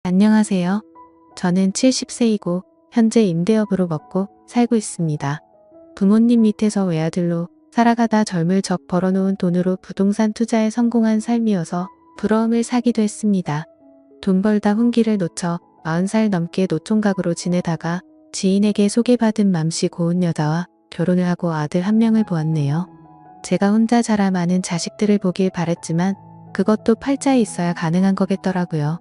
안녕하세요. 저는 70세이고 현재 임대업으로 먹고 살고 있습니다. 부모님 밑에서 외아들로 살아가다 젊을 적 벌어놓은 돈으로 부동산 투자에 성공한 삶이어서 부러움을 사기도 했습니다. 돈 벌다 hun기를 놓쳐 40살 넘게 노총각으로 지내다가 지인에게 소개받은 맘씨 고운 여자와 결혼을 하고 아들 한 명을 보았네요. 제가 혼자 자라 많은 자식들을 보길 바랬지만 그것도 팔자에 있어야 가능한 거겠더라고요.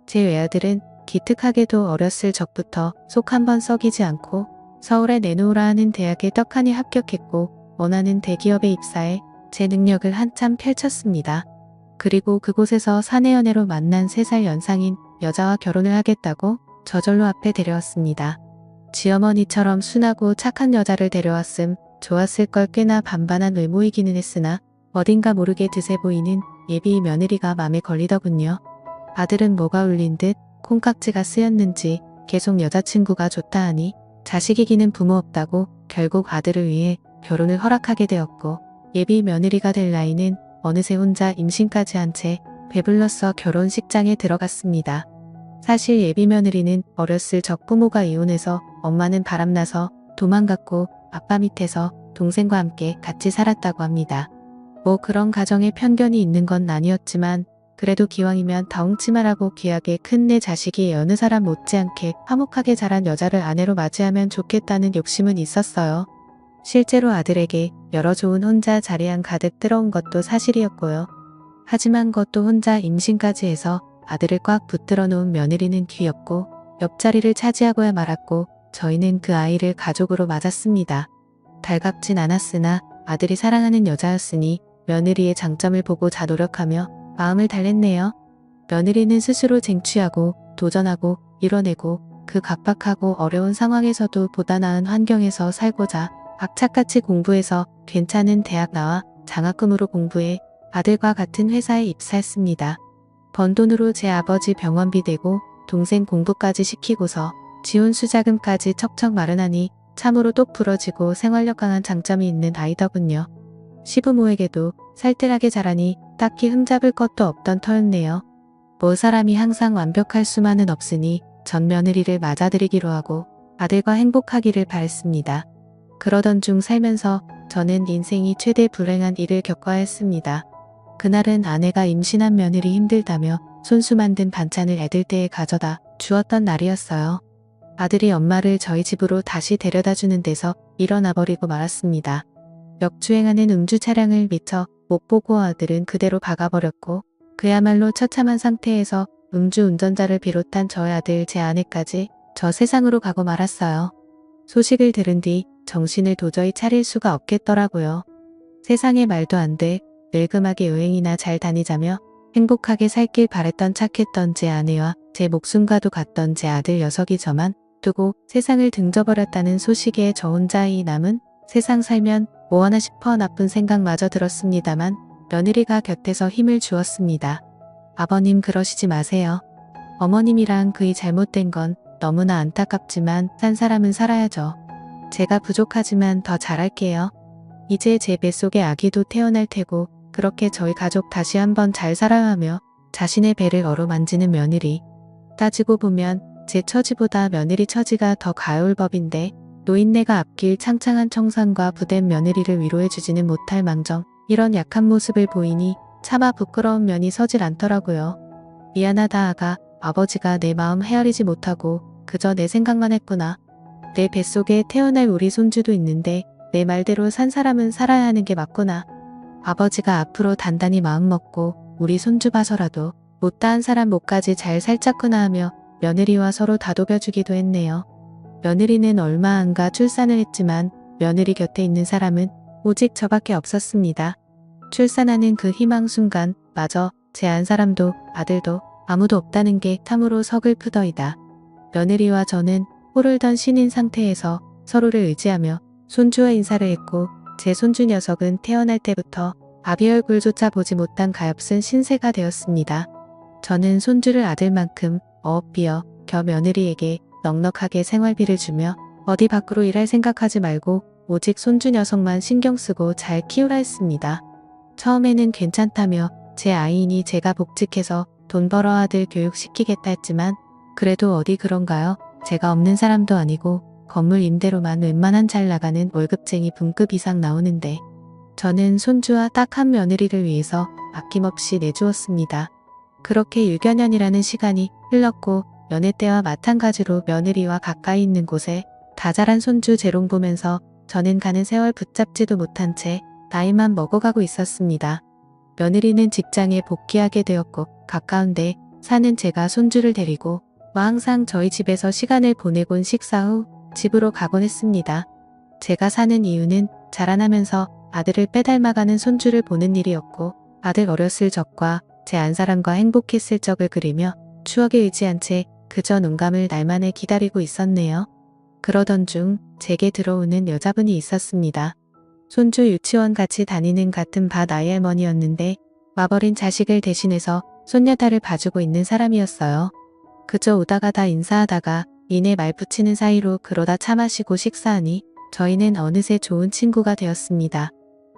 제 외아들은 기특하게도 어렸을 적부터 속 한번 썩이지 않고 서울에 내놓으라 하는 대학에 떡하니 합격했고 원하는 대기업에 입사해 제 능력을 한참 펼쳤습니다. 그리고 그곳에서 사내연애로 만난 3살 연상인 여자와 결혼을 하겠다고 저절로 앞에 데려왔습니다. 지어머니처럼 순하고 착한 여자를 데려왔음 좋았을 걸 꽤나 반반한 외모이기는 했으나 어딘가 모르게 드세 보이는 예비 며느리가 맘에 걸리더군요. 아들은 뭐가 울린 듯 콩깍지가 쓰였는지 계속 여자친구가 좋다 하니 자식이기는 부모 없다고 결국 아들을 위해 결혼을 허락하게 되었고 예비 며느리가 될 나이는 어느새 혼자 임신까지 한 채 배불렀어 결혼식장에 들어갔습니다. 사실 예비 며느리는 어렸을 적 부모가 이혼해서 엄마는 바람나서 도망갔고 아빠 밑에서 동생과 함께 같이 살았다고 합니다. 뭐 그런 가정에 편견이 있는 건 아니었지만 그래도 기왕이면 다홍치마라고 귀하게 큰 내 자식이 여느 사람 못지않게 화목하게 자란 여자를 아내로 맞이하면 좋겠다는 욕심은 있었어요. 실제로 아들에게 여러 좋은 혼자 자리한 가득 들어온 것도 사실이었고요. 하지만 그것도 혼자 임신까지 해서 아들을 꽉 붙들어 놓은 며느리는 귀엽고 옆자리를 차지하고야 말았고 저희는 그 아이를 가족으로 맞았습니다. 달갑진 않았으나 아들이 사랑하는 여자였으니 며느리의 장점을 보고자 노력하며 마음을 달랬네요. 며느리는 스스로 쟁취하고 도전하고 이뤄내고 그 각박하고 어려운 상황에서도 보다 나은 환경에서 살고자 악착같이 공부해서 괜찮은 대학 나와 장학금으로 공부해 아들과 같은 회사에 입사했습니다. 번 돈으로 제 아버지 병원비 대고 동생 공부까지 시키고서 지원 수자금까지 척척 마련하니 참으로 똑 부러지고 생활력 강한 장점이 있는 아이더군요. 시부모에게도 살뜰하게 자라니 딱히 흠잡을 것도 없던 터였네요. 뭐 사람이 항상 완벽할 수만은 없으니 전 며느리를 맞아들이기로 하고 아들과 행복하기를 바랬습니다. 그러던 중 살면서 저는 인생이 최대 불행한 일을 겪어야 했습니다. 그날은 아내가 임신한 며느리 힘들다며 손수 만든 반찬을 애들 떼에 가져다 주었던 날이었어요. 아들이 엄마를 저희 집으로 다시 데려다 주는 데서 일어나 버리고 말았습니다. 역주행하는 음주 차량을 미처 못 보고 아들은 그대로 박아버렸고 그야말로 처참한 상태에서 음주 운전자를 비롯한 저의 아들 제 아내까지 저 세상으로 가고 말았어요. 소식을 들은 뒤 정신을 도저히 차릴 수가 없겠더라고요. 세상에 말도 안 돼 늙음하게 여행이나 잘 다니자며 행복하게 살길 바랬던 착했던 제 아내와 제 목숨과도 같던 제 아들 녀석이 저만 두고 세상을 등져버렸다는 소식에 저 혼자이 남은 세상 살면 뭐하나 싶어 나쁜 생각마저 들었습니다만 며느리가 곁에서 힘을 주었습니다. 아버님 그러시지 마세요. 어머님이랑 그이 잘못된 건 너무나 안타깝지만 산 사람은 살아야죠. 제가 부족하지만 더 잘할게요. 이제 제 뱃속에 아기도 태어날 테고 그렇게 저희 가족 다시 한번 잘 살아야 하며 자신의 배를 어루만지는 며느리. 따지고 보면 제 처지보다 며느리 처지가 더 가여울 법인데 노인네가 앞길 창창한 청산과 부된 며느리를 위로해주지는 못할 망정 이런 약한 모습을 보이니 차마 부끄러운 면이 서질 않더라고요. 미안하다 아가, 아버지가 내 마음 헤아리지 못하고 그저 내 생각만 했구나. 내 뱃속에 태어날 우리 손주도 있는데 내 말대로 산 사람은 살아야 하는 게 맞구나. 아버지가 앞으로 단단히 마음먹고 우리 손주 봐서라도 못다한 사람 목까지 잘 살짝구나 하며 며느리와 서로 다독여주기도 했네요. 며느리는 얼마 안가 출산을 했지만 며느리 곁에 있는 사람은 오직 저밖에 없었습니다. 출산하는 그 희망 순간 마저 제 안 사람도 아들도 아무도 없다는 게 참으로 서글프더이다. 며느리와 저는 호를던 신인 상태에서 서로를 의지하며 손주와 인사를 했고 제 손주 녀석은 태어날 때부터 아비 얼굴조차 보지 못한 가엾은 신세가 되었습니다. 저는 손주를 아들만큼 어업비어 겨 며느리에게 넉넉하게 생활비를 주며 어디 밖으로 일할 생각하지 말고 오직 손주 녀석만 신경 쓰고 잘 키우라 했습니다. 처음에는 괜찮다며 제 아이이니 제가 복직해서 돈 벌어 아들 교육시키겠다 했지만 그래도 어디 그런가요? 제가 없는 사람도 아니고 건물 임대로만 웬만한 잘 나가는 월급쟁이 분급 이상 나오는데 저는 손주와 딱 한 며느리를 위해서 아낌없이 내주었습니다. 그렇게 6여년이라는 시간이 흘렀고 연애 때와 마찬가지로 며느리와 가까이 있는 곳에 다 자란 손주 재롱 보면서 저는 가는 세월 붙잡지도 못한 채 나이만 먹어가고 있었습니다. 며느리는 직장에 복귀하게 되었고 가까운데 사는 제가 손주를 데리고 항상 저희 집에서 시간을 보내곤 식사 후 집으로 가곤 했습니다. 제가 사는 이유는 자라나면서 아들을 빼닮아가는 손주를 보는 일이었고 아들 어렸을 적과 제 안사람과 행복했을 적을 그리며 추억에 의지한 채 그저 눈감을 날만에 기다리고 있었네요. 그러던 중 제게 들어오는 여자분이 있었습니다. 손주 유치원 같이 다니는 같은 밭 아이 할머니였는데 와버린 자식을 대신해서 손녀딸을 봐주고 있는 사람이었어요. 그저 오다가다 인사하다가 이내 말 붙이는 사이로 그러다 차 마시고 식사하니 저희는 어느새 좋은 친구가 되었습니다.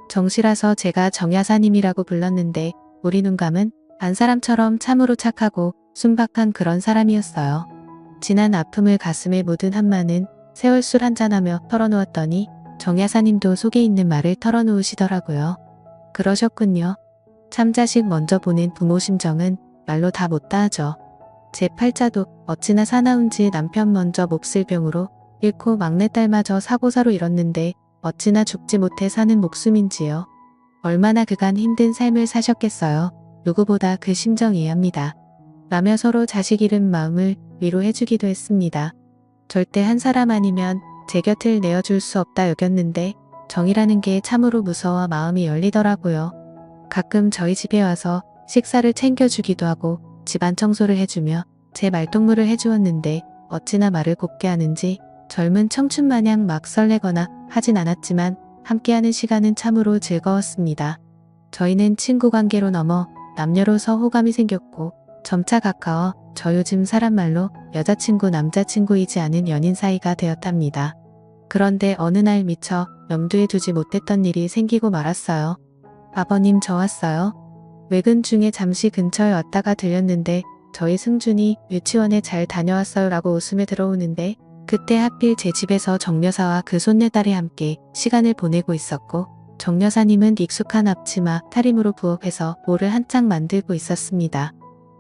정시라서 제가 정여사님이라고 불렀는데 우리 눈감은 안사람처럼 참으로 착하고 순박한 그런 사람이었어요. 지난 아픔을 가슴에 묻은 한마는 세월술 한잔하며 털어놓았더니 정여사님도 속에 있는 말을 털어놓으시더라고요. 그러셨군요. 참자식 먼저 보낸 부모 심정은 말로 다 못다 하죠. 제 팔자도 어찌나 사나운지 남편 먼저 몹쓸 병으로 잃고 막내딸마저 사고사로 잃었는데 어찌나 죽지 못해 사는 목숨인지요. 얼마나 그간 힘든 삶을 사셨겠어요. 누구보다 그 심정 이해합니다. 라며 서로 자식 잃은 마음을 위로해주기도 했습니다. 절대 한 사람 아니면 제 곁을 내어줄 수 없다 여겼는데 정이라는 게 참으로 무서워 마음이 열리더라고요. 가끔 저희 집에 와서 식사를 챙겨주기도 하고 집안 청소를 해주며 제 말동무를 해주었는데 어찌나 말을 곱게 하는지 젊은 청춘 마냥 막 설레거나 하진 않았지만 함께하는 시간은 참으로 즐거웠습니다. 저희는 친구 관계로 넘어 남녀로서 호감이 생겼고 점차 가까워 저 요즘 사람 말로 여자친구 남자친구이지 않은 연인 사이가 되었답니다. 그런데 어느 날 미처 염두에 두지 못했던 일이 생기고 말았어요. 아버님 저 왔어요. 외근 중에 잠시 근처에 왔다가 들렸는데 저희 승준이 유치원에 잘 다녀왔어요 라고 웃으며 들어오는데 그때 하필 제 집에서 정여사와 그 손녀딸이 함께 시간을 보내고 있었고 정여사님은 익숙한 앞치마 타림으로 부업해서 뭐를 한창 만들고 있었습니다.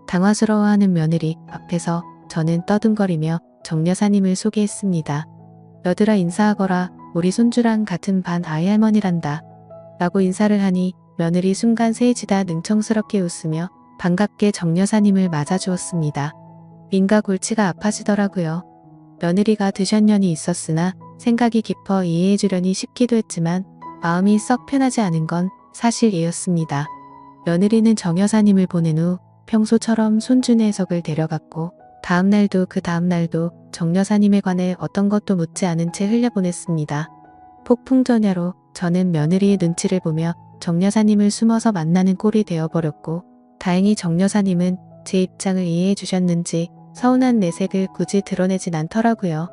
당황스러워하는 며느리 앞에서 저는 떠듬거리며 정여사님을 소개했습니다. 너들아 인사하거라. 우리 손주랑 같은 반 아이 할머니란다. 라고 인사를 하니 며느리 순간 세해지다 능청스럽게 웃으며 반갑게 정여사님을 맞아주었습니다. 민가 골치가 아파지더라고요. 며느리가 드션년이 있었으나 생각이 깊어 이해해주려니 싶기도 했지만 마음이 썩 편하지 않은 건 사실이었습니다. 며느리는 정여사님을 보낸 후 평소처럼 손주 녀석을 데려갔고 다음날도 그 다음날도 정여사님에 관해 어떤 것도 묻지 않은 채 흘려보냈습니다. 폭풍전야로 저는 며느리의 눈치를 보며 정여사님을 숨어서 만나는 꼴이 되어버렸고 다행히 정여사님은 제 입장을 이해해 주셨는지 서운한 내색을 굳이 드러내진 않더라고요.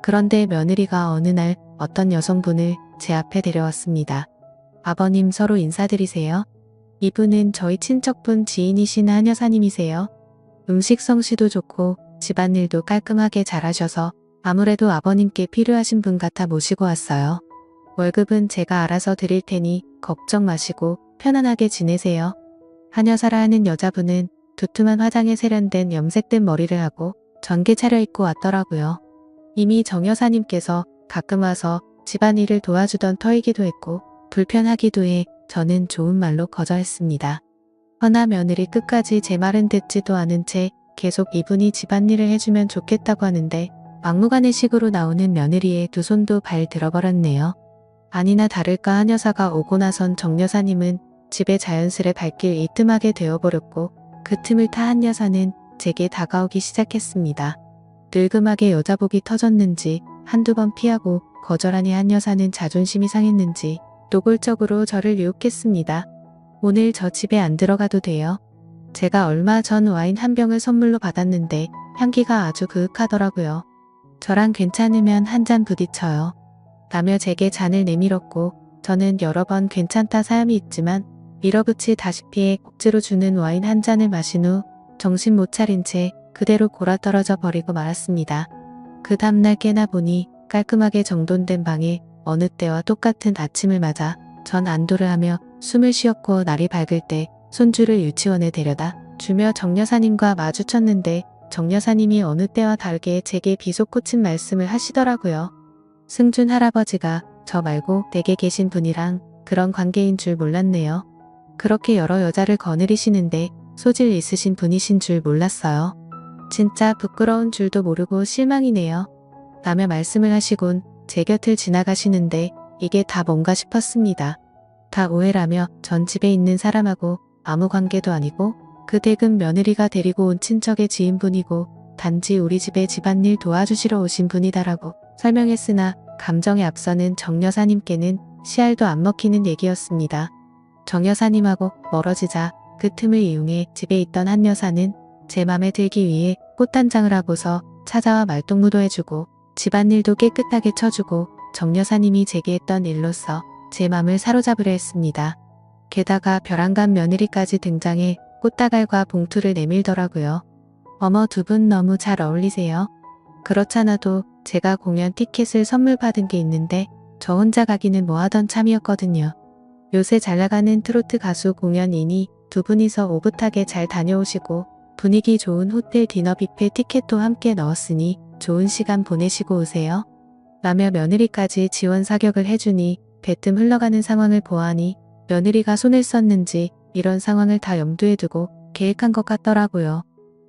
그런데 며느리가 어느 날 어떤 여성분을 제 앞에 데려왔습니다. 아버님 서로 인사드리세요. 이분은 저희 친척분 지인이신 한 여사님이세요. 음식 솜씨도 좋고 집안일도 깔끔하게 잘하셔서 아무래도 아버님께 필요하신 분 같아 모시고 왔어요. 월급은 제가 알아서 드릴 테니 걱정 마시고 편안하게 지내세요. 한 여사라 하는 여자분은 두툼한 화장에 세련된 염색된 머리를 하고 전게 차려입고 왔더라고요. 이미 정 여사님께서 가끔 와서 집안일을 도와주던 터이기도 했고 불편하기도 해 저는 좋은 말로 거절했습니다. 허나 며느리 끝까지 제 말은 듣지도 않은 채 계속 이분이 집안일을 해주면 좋겠다고 하는데 막무가내식으로 나오는 며느리의 두 손도 발 들어버렸네요. 아니나 다를까 한 여사가 오고 나선 정 여사님은 집에 자연스레 발길 이뜸하게 되어버렸고 그 틈을 타 한 여사는 제게 다가오기 시작했습니다. 늙음하게 여자복이 터졌는지 한두 번 피하고 거절하니 한 여사는 자존심이 상했는지 노골적으로 저를 유혹했습니다. 오늘 저 집에 안 들어가도 돼요. 제가 얼마 전 와인 한 병을 선물로 받았는데 향기가 아주 그윽하더라고요. 저랑 괜찮으면 한 잔 부딪혀요. 라며 제게 잔을 내밀었고 저는 여러 번 괜찮다 사연이 있지만 밀어붙이다시피 억지로 주는 와인 한 잔을 마신 후 정신 못 차린 채 그대로 골아떨어져 버리고 말았습니다. 그 다음날 깨나 보니 깔끔하게 정돈된 방에 어느 때와 똑같은 아침을 맞아 전 안도를 하며 숨을 쉬었고 날이 밝을 때 손주를 유치원에 데려다 주며 정 여사님과 마주쳤는데 정 여사님이 어느 때와 다르게 제게 비속고친 말씀을 하시더라고요. 승준 할아버지가 저 말고 댁에 계신 분이랑 그런 관계인 줄 몰랐네요. 그렇게 여러 여자를 거느리시는데 소질 있으신 분이신 줄 몰랐어요. 진짜 부끄러운 줄도 모르고 실망이네요. 라며 말씀을 하시곤 제 곁을 지나가시는데 이게 다 뭔가 싶었습니다. 다 오해라며 전 집에 있는 사람하고 아무 관계도 아니고 그 댁은 며느리가 데리고 온 친척의 지인분이고 단지 우리 집에 집안일 도와주시러 오신 분이다라고 설명했으나 감정에 앞서는 정 여사님께는 씨알도 안 먹히는 얘기였습니다. 정 여사님하고 멀어지자 그 틈을 이용해 집에 있던 한 여사는 제 맘에 들기 위해 꽃단장을 하고서 찾아와 말동무도 해주고 집안일도 깨끗하게 쳐주고 정 여사님이 제게 했던 일로써 제 맘을 사로잡으려 했습니다. 게다가 벼랑간 며느리까지 등장해 꽃다갈과 봉투를 내밀더라고요. 어머, 두 분 너무 잘 어울리세요. 그렇잖아도 제가 공연 티켓을 선물 받은 게 있는데 저 혼자 가기는 뭐하던 참이었거든요. 요새 잘나가는 트로트 가수 공연이니 두 분이서 오붓하게 잘 다녀오시고 분위기 좋은 호텔 디너 뷔페 티켓도 함께 넣었으니 좋은 시간 보내시고 오세요. 라며 며느리까지 지원 사격을 해주니 배뜸 흘러가는 상황을 보아하니 며느리가 손을 썼는지 이런 상황을 다 염두에 두고 계획한 것 같더라고요.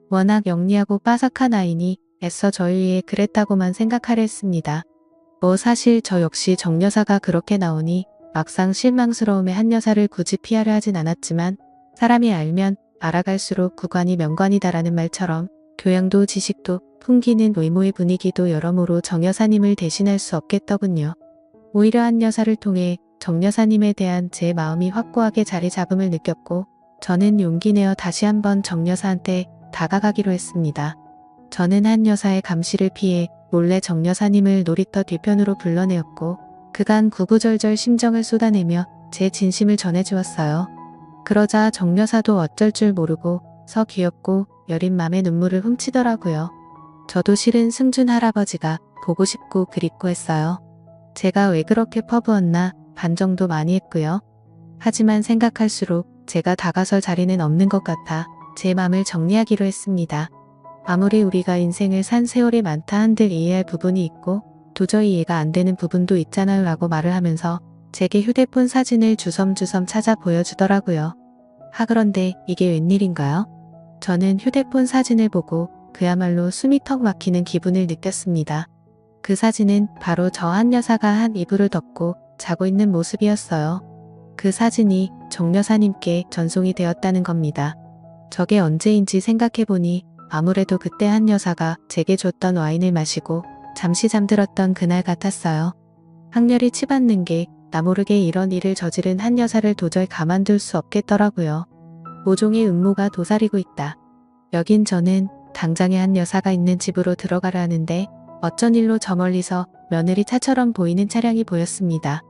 워낙 영리하고 빠삭한 아이니 애써 저희 위해 그랬다고만 생각하려 했습니다. 뭐 사실 저 역시 정 여사가 그렇게 나오니 막상 실망스러움에 한 여사를 굳이 피하려 하진 않았지만 사람이 알면 알아갈수록 구관이 명관이다라는 말처럼 교양도 지식도 풍기는 외모의 분위기도 여러모로 정 여사님을 대신할 수 없겠더군요. 오히려 한 여사를 통해 정 여사님에 대한 제 마음이 확고하게 자리 잡음을 느꼈고 저는 용기 내어 다시 한번 정 여사한테 다가가기로 했습니다. 저는 한 여사의 감시를 피해 몰래 정 여사님을 놀이터 뒤편으로 불러내었고 그간 구구절절 심정을 쏟아내며 제 진심을 전해주었어요. 그러자 정 여사도 어쩔 줄 모르고 서 귀엽고 여린 맘에 눈물을 훔치더라고요. 저도 실은 승준 할아버지가 보고 싶고 그립고 했어요. 제가 왜 그렇게 퍼부었나 반정도 많이 했고요. 하지만 생각할수록 제가 다가설 자리는 없는 것 같아 제 맘을 정리하기로 했습니다. 아무리 우리가 인생을 산 세월이 많다 한들 이해할 부분이 있고 도저히 이해가 안 되는 부분도 있잖아요 라고 말을 하면서 제게 휴대폰 사진을 주섬주섬 찾아 보여주더라고요. 그런데 이게 웬일인가요? 저는 휴대폰 사진을 보고 그야말로 숨이 턱 막히는 기분을 느꼈습니다. 그 사진은 바로 저 한 여사가 한 이불을 덮고 자고 있는 모습이었어요. 그 사진이 정 여사님께 전송이 되었다는 겁니다. 저게 언제인지 생각해보니 아무래도 그때 한 여사가 제게 줬던 와인을 마시고 잠시 잠들었던 그날 같았어요. 학렬이 치받는 게 나 모르게 이런 일을 저지른 한 여사를 도저히 가만둘 수 없겠더라고요. 모종의 음모가 도사리고 있다. 여긴 저는 당장에 한 여사가 있는 집으로 들어가려 하는데 어쩐 일로 저 멀리서 며느리 차처럼 보이는 차량이 보였습니다.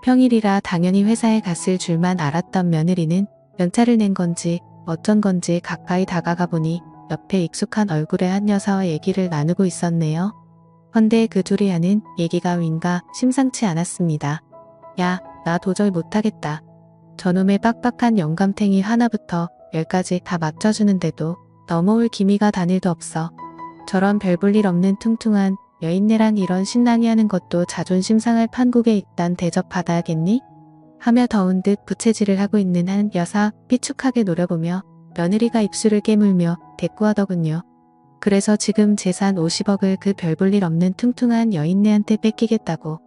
평일이라 당연히 회사에 갔을 줄만 알았던 며느리는 연차를 낸 건지 어쩐 건지 가까이 다가가 보니 옆에 익숙한 얼굴의 한 여사와 얘기를 나누고 있었네요. 헌데 그 둘이 하는 얘기가 윈가 심상치 않았습니다. 야, 나 도저히 못하겠다. 저놈의 빡빡한 영감탱이 하나부터 10까지 다 맞춰주는데도 넘어올 기미가 단일도 없어. 저런 별 볼 일 없는 퉁퉁한 여인네랑 이런 신랑이 하는 것도 자존심 상할 판국에 일단 대접받아야겠니? 하며 더운 듯 부채질을 하고 있는 한 여사 삐축하게 노려보며 며느리가 입술을 깨물며 대꾸하더군요. 그래서 지금 재산 50억을 그 별 볼 일 없는 퉁퉁한 여인네한테 뺏기겠다고.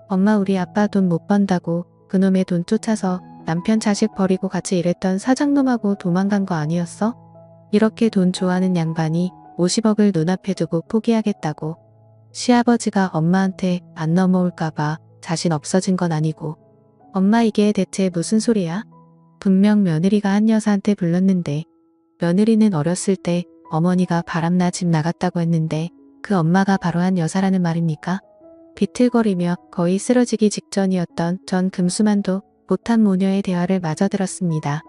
엄마 우리 아빠 돈 못 번다고 그놈의 돈 쫓아서 남편 자식 버리고 같이 일했던 사장놈하고 도망간 거 아니었어? 이렇게 돈 좋아하는 양반이 50억을 눈앞에 두고 포기하겠다고. 시아버지가 엄마한테 안 넘어올까봐 자신 없어진 건 아니고. 엄마 이게 대체 무슨 소리야? 분명 며느리가 한 여사한테 불렀는데 며느리는 어렸을 때 어머니가 바람나 집 나갔다고 했는데 그 엄마가 바로 한 여사라는 말입니까? 비틀거리며 거의 쓰러지기 직전이었던 전 금수만도 못한 모녀의 대화를 마저 들었습니다.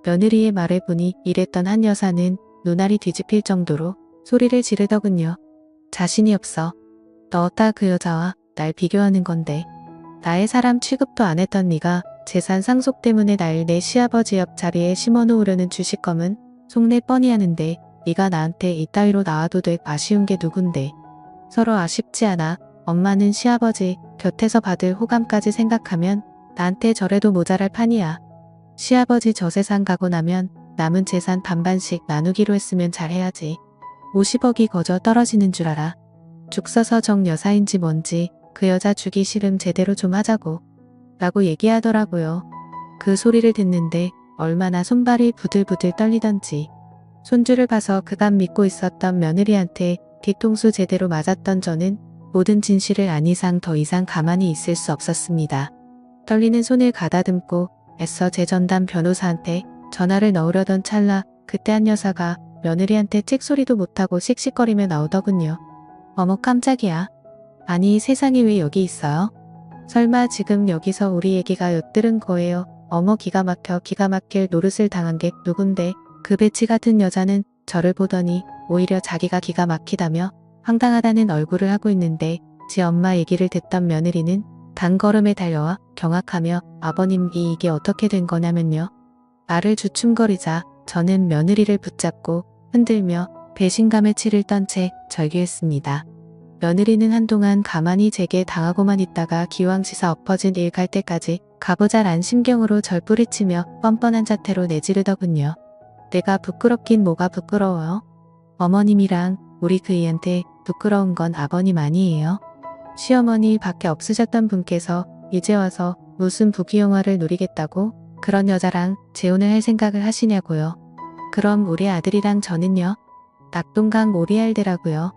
며느리의 말을 보니 이랬던 한 여사는 눈알이 뒤집힐 정도로 소리를 지르더군요. 자신이 없어. 너다 그 여자와 날 비교하는 건데. 나의 사람 취급도 안 했던 네가 재산 상속 때문에 날 내 시아버지 옆 자리에 심어놓으려는 주식검은 속내 뻔히 하는데 네가 나한테 이따위로 나와도 돼. 아쉬운 게 누군데. 서로 아쉽지 않아. 엄마는 시아버지 곁에서 받을 호감까지 생각하면 나한테 저래도 모자랄 판이야. 시아버지 저 세상 가고 나면 남은 재산 반반씩 나누기로 했으면 잘해야지. 50억이 거저 떨어지는 줄 알아. 죽 서서 정 여사인지 뭔지 그 여자 주기 싫음 제대로 좀 하자고. 라고 얘기하더라고요. 그 소리를 듣는데 얼마나 손발이 부들부들 떨리던지. 손주를 봐서 그간 믿고 있었던 며느리한테 뒤통수 제대로 맞았던 저는 모든 진실을 안 이상 더 이상 가만히 있을 수 없었습니다. 떨리는 손을 가다듬고 애써 제 전담 변호사한테 전화를 넣으려던 찰나 그때 한 여사가 며느리한테 찍소리도 못하고 씩씩거리며 나오더군요. 어머 깜짝이야. 아니 세상에 왜 여기 있어요? 설마 지금 여기서 우리 얘기가 엿들은 거예요. 어머 기가 막혀. 기가 막힐 노릇을 당한 게 누군데. 그 배치 같은 여자는 저를 보더니 오히려 자기가 기가 막히다며 황당하다는 얼굴을 하고 있는데 지 엄마 얘기를 듣던 며느리는 단걸음에 달려와 경악하며 아버님 이게 어떻게 된 거냐면요. 말을 주춤거리자 저는 며느리를 붙잡고 흔들며 배신감에 치를 떤 채 절규했습니다. 며느리는 한동안 가만히 제게 당하고만 있다가 기왕지사 엎어진 일 갈 때까지 가부잘안 심경으로 절 뿌리치며 뻔뻔한 자태로 내지르더군요. 내가 부끄럽긴 뭐가 부끄러워요. 어머님이랑 우리 그이한테 부끄러운 건 아버님 아니에요. 시어머니 밖에 없으셨던 분께서 이제 와서 무슨 부귀영화를 누리겠다고 그런 여자랑 재혼을 할 생각을 하시냐고요. 그럼 우리 아들이랑 저는요? 낙동강 오리알대라고요.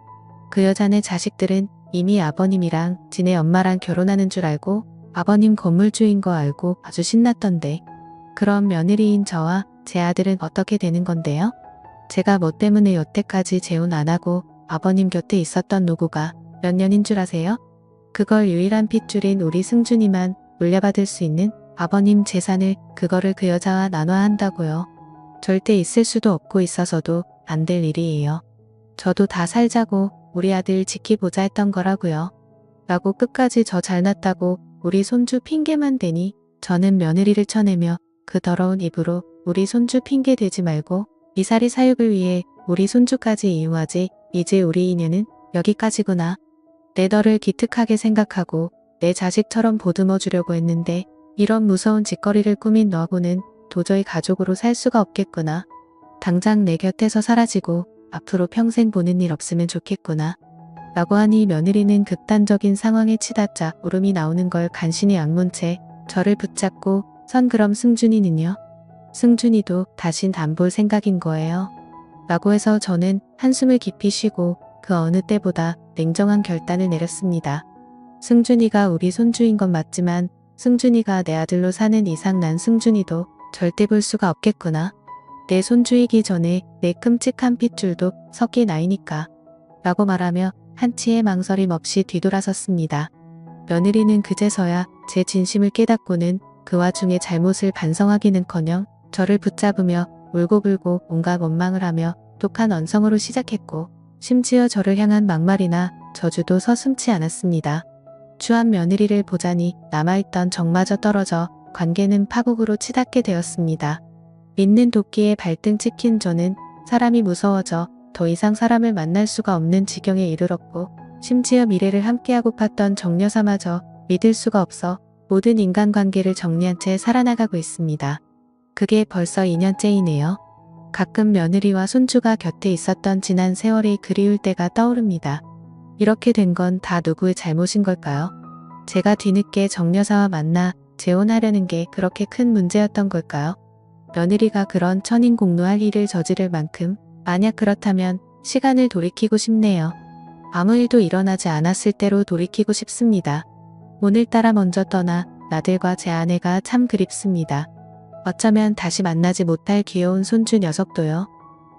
그 여자네 자식들은 이미 아버님이랑 지네 엄마랑 결혼하는 줄 알고 아버님 건물주인 거 알고 아주 신났던데. 그럼 며느리인 저와 제 아들은 어떻게 되는 건데요? 제가 뭐 때문에 여태까지 재혼 안 하고 아버님 곁에 있었던 노고가 몇 년인 줄 아세요? 그걸 유일한 핏줄인 우리 승준이만 물려받을 수 있는 아버님 재산을 그거를 그 여자와 나눠야 한다고요. 절대 있을 수도 없고 있어서도 안 될 일이에요. 저도 다 살자고 우리 아들 지키보자 했던 거라고요. 라고 끝까지 저 잘났다고 우리 손주 핑계만 대니 저는 며느리를 쳐내며 그 더러운 입으로 우리 손주 핑계 대지 말고 미사리 사육을 위해 우리 손주까지 이용하지. 이제 우리 인연은 여기까지구나. 내 너를 기특하게 생각하고 내 자식처럼 보듬어 주려고 했는데 이런 무서운 짓거리를 꾸민 너하고는 도저히 가족으로 살 수가 없겠구나. 당장 내 곁에서 사라지고 앞으로 평생 보는 일 없으면 좋겠구나. 라고 하니 며느리는 극단적인 상황에 치닫자 울음이 나오는 걸 간신히 악문 채 저를 붙잡고 선 그럼 승준이는요? 승준이도 다신 안 볼 생각인 거예요. 라고 해서 저는 한숨을 깊이 쉬고 그 어느 때보다 냉정한 결단을 내렸습니다. 승준이가 우리 손주인 건 맞지만 승준이가 내 아들로 사는 이상 난 승준이도 절대 볼 수가 없겠구나. 내 손주이기 전에 내 끔찍한 핏줄도 섞일 나이니까. 라고 말하며 한치의 망설임 없이 뒤돌아섰습니다. 며느리는 그제서야 제 진심을 깨닫고는 그 와중에 잘못을 반성하기는커녕 저를 붙잡으며 울고불고 온갖 원망을 하며 독한 언성으로 시작했고 심지어 저를 향한 막말이나 저주도 서슴지 않았습니다. 추한 며느리를 보자니 남아있던 정마저 떨어져 관계는 파국으로 치닫게 되었습니다. 믿는 도끼에 발등 찍힌 저는 사람이 무서워져 더 이상 사람을 만날 수가 없는 지경에 이르렀고 심지어 미래를 함께하고 팠던 정여사마저 믿을 수가 없어 모든 인간관계를 정리한 채 살아나가고 있습니다. 그게 벌써 2년째이네요. 가끔 며느리와 손주가 곁에 있었던 지난 세월이 그리울 때가 떠오릅니다. 이렇게 된 건 다 누구의 잘못인 걸까요? 제가 뒤늦게 정여사와 만나 재혼하려는 게 그렇게 큰 문제였던 걸까요? 며느리가 그런 천인공노할 일을 저지를 만큼 만약 그렇다면 시간을 돌이키고 싶네요. 아무 일도 일어나지 않았을 때로 돌이키고 싶습니다. 오늘따라 먼저 떠나 나들과 제 아내가 참 그립습니다. 어쩌면 다시 만나지 못할 귀여운 손주 녀석도요.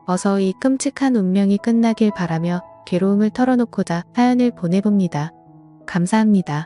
어서 이 끔찍한 운명이 끝나길 바라며 괴로움을 털어놓고자 사연을 보내봅니다. 감사합니다.